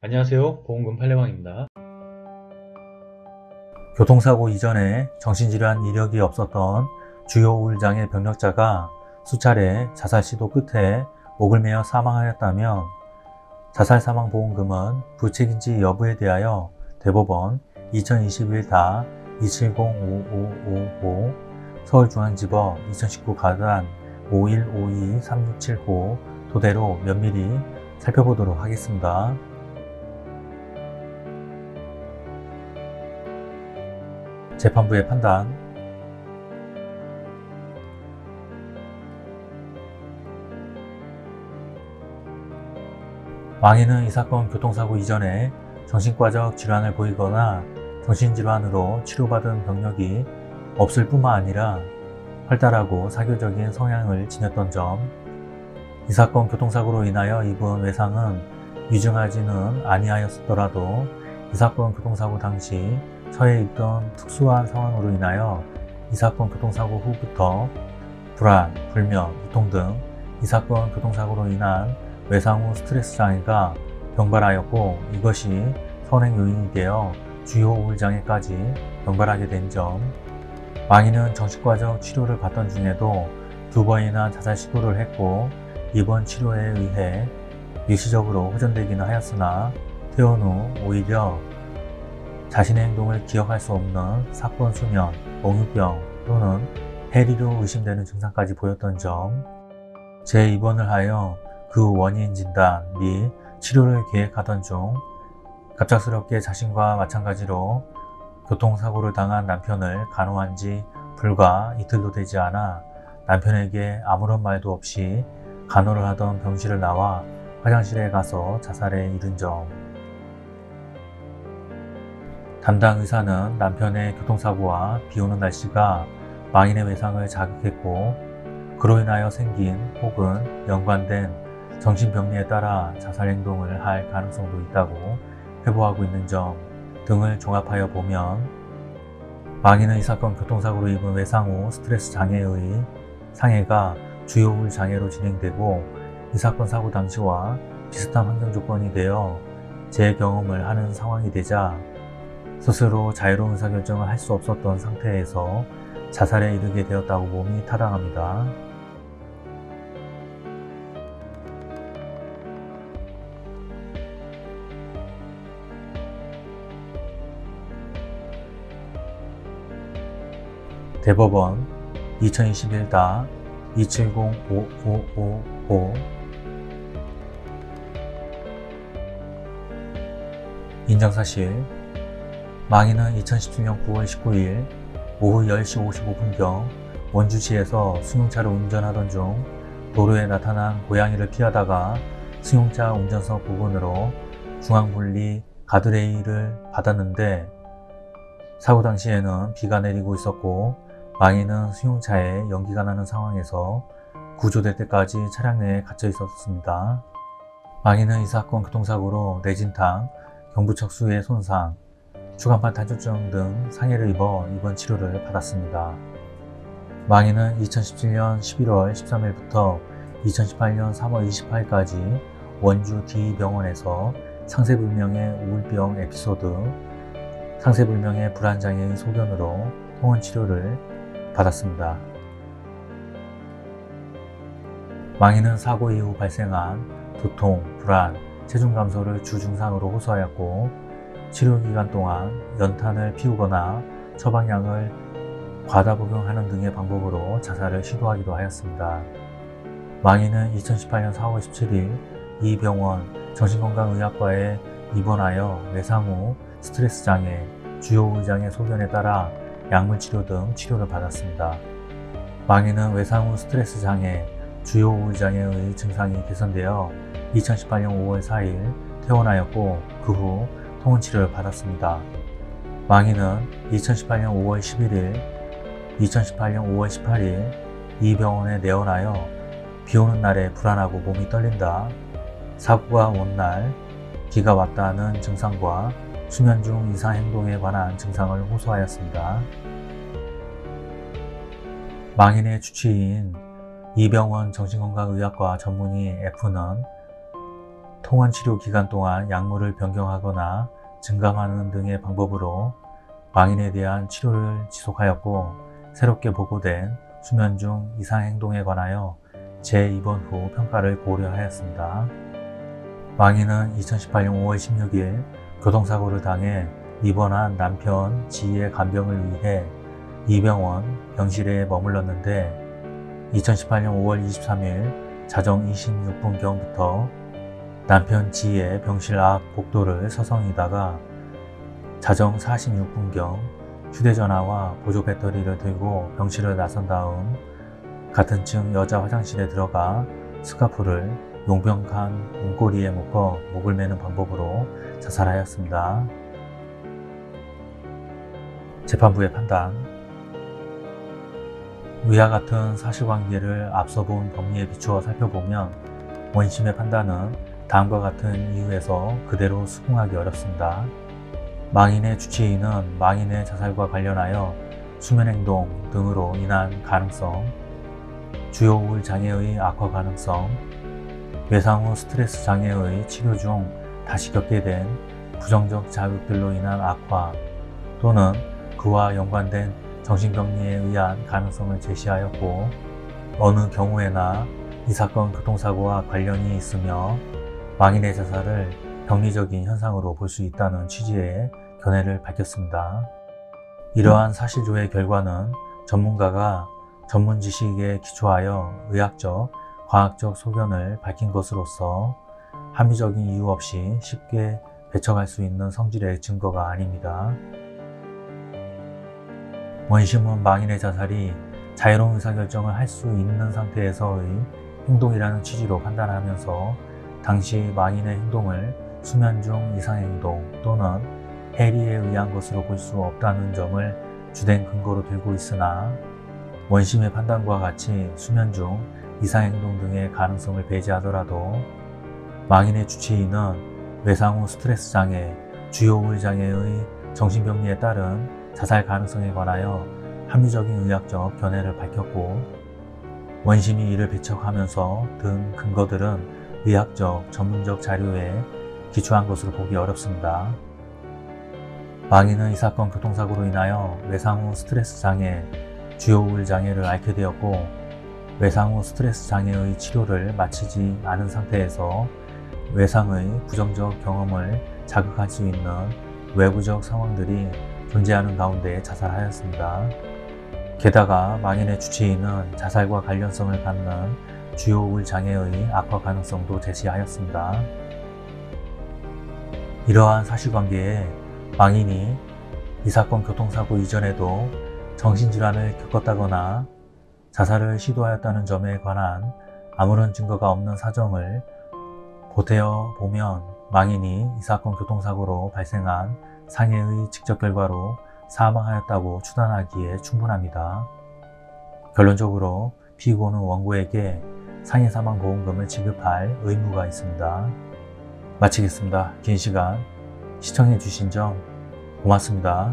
안녕하세요. 보험금 팔례방입니다. 교통사고 이전에 정신질환 이력이 없었던 주요 우울장애 병력자가 수차례 자살 시도 끝에 목을 매어 사망하였다면 자살 사망 보험금은 부책인지 여부에 대하여 대법원 2021-2705555 서울중앙지법 2019 가단 51523679 토대로 면밀히 살펴보도록 하겠습니다. 재판부의 판단. 망인은 이 사건 교통사고 이전에 정신과적 질환을 보이거나 정신질환으로 치료받은 병력이 없을 뿐만 아니라 활달하고 사교적인 성향을 지녔던 점, 이 사건 교통사고로 인하여 입은 외상은 위중하지는 아니하였더라도 이 사건 교통사고 당시 처해 있던 특수한 상황으로 인하여 이 사건 교통사고 후부터 불안, 불면, 두통 등 이 사건 교통사고로 인한 외상 후 스트레스 장애가 병발하였고, 이것이 선행 요인이 되어 주요 우울장애까지 병발하게 된 점, 망인은 정신과적 치료를 받던 중에도 2번이나 자살 시도를 했고 입원 치료에 의해 일시적으로 호전되기는 하였으나 퇴원 후 오히려 자신의 행동을 기억할 수 없는 사건 수면, 몽유병 또는 해리로 의심되는 증상까지 보였던 점, 재입원을 하여 그 원인 진단 및 치료를 계획하던 중 갑작스럽게 자신과 마찬가지로 교통사고를 당한 남편을 간호한 지 불과 이틀도 되지 않아 남편에게 아무런 말도 없이 간호를 하던 병실을 나와 화장실에 가서 자살에 이른 점, 담당 의사는 남편의 교통사고와 비오는 날씨가 망인의 외상을 자극했고 그로 인하여 생긴 혹은 연관된 정신병리에 따라 자살 행동을 할 가능성도 있다고 회부하고 있는 점 등을 종합하여 보면 망인은 이 사건 교통사고로 입은 외상 후 스트레스 장애의 상해가 주요 우울 장애로 진행되고 이 사건 사고 당시와 비슷한 환경 조건이 되어 재경험을 하는 상황이 되자 스스로 자유로운 의사결정을 할 수 없었던 상태에서 자살에 이르게 되었다고 봄이 타당합니다. 대법원 2021-2705555 인정사실, 망인은 2017년 9월 19일 오후 10시 55분경 원주시에서 승용차를 운전하던 중 도로에 나타난 고양이를 피하다가 승용차 운전석 부분으로 중앙분리 가드레일을 받았는데 사고 당시에는 비가 내리고 있었고 망인은 승용차에 연기가 나는 상황에서 구조될 때까지 차량 내에 갇혀 있었습니다. 망인은 이 사건 교통사고로 뇌진탕, 경부척수의 손상, 추간판 탈출증 등 상해를 입어 입원 치료를 받았습니다. 망인은 2017년 11월 13일부터 2018년 3월 28일까지 원주 D병원에서 상세불명의 우울병 에피소드, 상세불명의 불안장애의 소견으로 통원 치료를 받았습니다. 망인은 사고 이후 발생한 두통, 불안, 체중 감소를 주 증상으로 호소하였고 치료 기간 동안 연탄을 피우거나 처방약을 과다 복용하는 등의 방법으로 자살을 시도하기도 하였습니다. 망인은 2018년 4월 17일 이 병원 정신건강의학과에 입원하여 외상 후 스트레스 장애, 주요 우울장애 소견에 따라 약물치료 등 치료를 받았습니다. 망인은 외상 후 스트레스 장애, 주요 우울장애의 증상이 개선되어 2018년 5월 4일 퇴원하였고 그 후 통원치료를 받았습니다. 망인은 2018년 5월 11일, 2018년 5월 18일 이 병원에 내원하여 비오는 날에 불안하고 몸이 떨린다, 사고가 온 날 비가 왔다는 증상과 수면 중 이상 행동에 관한 증상을 호소하였습니다. 망인의 주치의인 이 병원 정신건강의학과 전문의 F는 통원 치료 기간 동안 약물을 변경하거나 증감하는 등의 방법으로 망인에 대한 치료를 지속하였고, 새롭게 보고된 수면 중 이상 행동에 관하여 재입원 후 평가를 고려하였습니다. 망인은 2018년 5월 16일 교통사고를 당해 입원한 남편 지희의 간병을 위해 이 병원 병실에 머물렀는데 2018년 5월 23일 자정 26분경부터 남편 지희의 병실 앞 복도를 서성이다가 자정 46분경 휴대전화와 보조 배터리를 들고 병실을 나선 다음 같은 층 여자 화장실에 들어가 스카프를 용병칸 문고리에 묶어 목을 매는 방법으로 자살하였습니다. 재판부의 판단. 위와 같은 사실관계를 앞서 본 법리에 비추어 살펴보면 원심의 판단은 다음과 같은 이유에서 그대로 수긍하기 어렵습니다. 망인의 주치의는 망인의 자살과 관련하여 수면행동 등으로 인한 가능성, 주요 우울 장애의 악화 가능성, 외상 후 스트레스 장애의 치료 중 다시 겪게 된 부정적 자극들로 인한 악화 또는 그와 연관된 정신병리에 의한 가능성을 제시하였고, 어느 경우에나 이 사건 교통사고와 관련이 있으며 망인의 자살을 병리적인 현상으로 볼 수 있다는 취지의 견해를 밝혔습니다. 이러한 사실조의 결과는 전문가가 전문 지식에 기초하여 의학적, 과학적 소견을 밝힌 것으로서 합리적인 이유 없이 쉽게 배척할 수 있는 성질의 증거가 아닙니다. 원심은 망인의 자살이 자유로운 의사결정을 할 수 있는 상태에서의 행동이라는 취지로 판단하면서 당시 망인의 행동을 수면 중 이상행동 또는 해리에 의한 것으로 볼 수 없다는 점을 주된 근거로 들고 있으나, 원심의 판단과 같이 수면 중 이상행동 등의 가능성을 배제하더라도 망인의 주치의는 외상 후 스트레스 장애, 주요 우울 장애의 정신병리에 따른 자살 가능성에 관하여 합리적인 의학적 견해를 밝혔고, 원심이 이를 배척하면서 든 근거들은 의학적, 전문적 자료에 기초한 것으로 보기 어렵습니다. 망인은 이 사건 교통사고로 인하여 외상 후 스트레스 장애, 주요 우울 장애를 앓게 되었고, 외상 후 스트레스 장애의 치료를 마치지 않은 상태에서 외상의 부정적 경험을 자극할 수 있는 외부적 상황들이 존재하는 가운데 자살하였습니다. 게다가 망인의 주치의는 자살과 관련성을 갖는 주요 우울 장애의 악화 가능성도 제시하였습니다. 이러한 사실관계에 망인이 이 사건 교통사고 이전에도 정신질환을 겪었다거나 자살을 시도하였다는 점에 관한 아무런 증거가 없는 사정을 보태어 보면 망인이 이 사건 교통사고로 발생한 상해의 직접 결과로 사망하였다고 추단하기에 충분합니다. 결론적으로 피고는 원고에게 상해 사망 보험금을 지급할 의무가 있습니다. 마치겠습니다. 긴 시간 시청해 주신 점 고맙습니다.